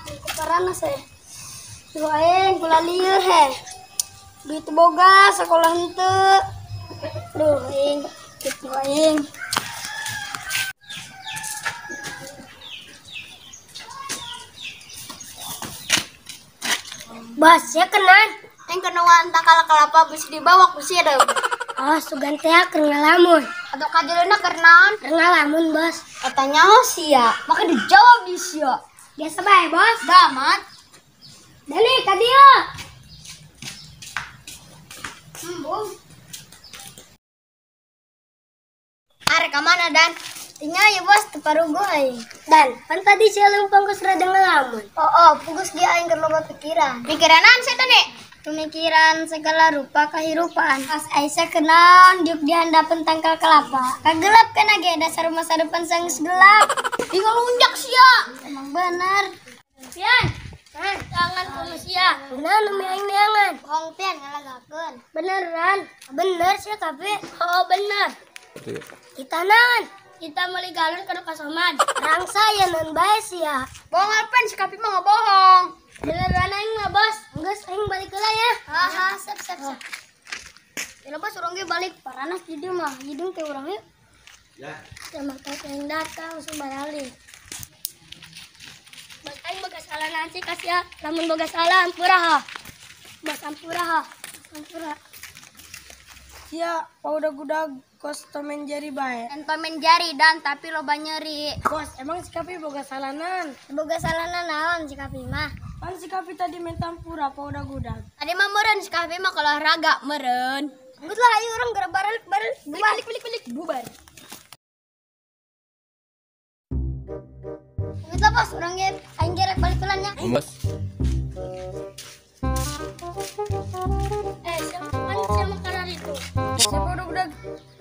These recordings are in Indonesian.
ku paranas Duh aing kula lieur duit boga sekolah henteu. Duh aing gitu aing. Bos, ya kenan. Aing keneuan takal kalapa bisa dibawa ku sieureum. Oh, sugan teh keur ngalamun. Atuh kajeulna keur naon? Keur ngalamun, Bos. Katanya sia, maka dijawab di sia. Biasa bae, Bos. Damat. Dali ka dieu. Bung. Arek ka mana, Dan? Tinggal ya, Bos, teparugo aing. Dan, kan tadi sia leumpang geus rada ngalamun. Oh, pugus dia aing keur loba pikiran. Pikiran naon sia teh? Pemikiran segala rupa kehidupan. Pas Aisyah kenal diuk di handapan tangkal kelapa. Kagelap kena ge dasar masa depan sang gelap. Tinggal lunjak sia. Emang bener. Pian, jangan kudu sia. Bener nu aing neangan. Bohong pian ngalagakeun. Beneran. Bener sia tapi. Oh bener. Kita naon? Kita meuli galon kanu kasoman. Rang saya non bae sia. Bohong alpen si Kapi mah bohong. Beneran aing mah, Bos. Geus aing balik heula ya. Sep. Ya Bos, urang ge balik paranas di dieu mah. Hidung teh urang yeuh. Ya. Sama teh yang datang subalik. Bos aing boga salah nanti kasih ya. Lamun boga salah ampura ha. Bos ampura ha. Ampura. Sia, paudag-udag kos tomen jari bae. Entomen jari dan tapi loba nyeri. Bos, emang si Kapi boga salanan? Boga salahna naon si Kapi mah? Kan si Kapi tadi mentampura paudag-udag. Tadi mah meureun si Kapi mah kalau olahraga meureun. Geus lah ayo urang gara balik bubar. Geus lah Bos, urang ge aing ge rek balik heula nya. Bos. Siapa karar itu? Siapa paudag-udag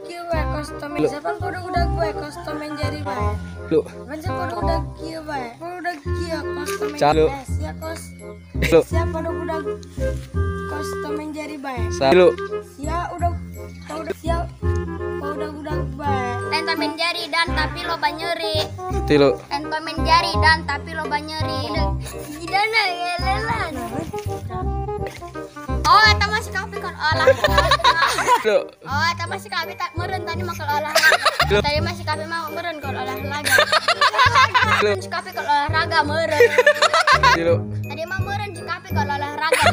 kieu bae kos tomen. Siapa paudag-udag bae kos tomen jari bae. Lu. Kan siapa paudag kieu bae. Paudag kieu kos tomen. Calu. Sia kos. Lu. Siapa paudag kos tomen jari bae. Lu. Sia udah paudag-udag bae. Entomen jari dan tapi loba nyeri. Tilu. Entomen jari dan tapi loba nyeri. Gidana ngelelan. Oh, eta mah si Kapi kan olahraga. Lu. Oh, eta mah si Kapi tak meureun tadi mah kalau olahraga. Tadi mah si Kapi mah meureun kalau olahraga. Si Kapi kalau olahraga meureun. Tilu. Tadi mah meureun si Kapi kalau olahraga.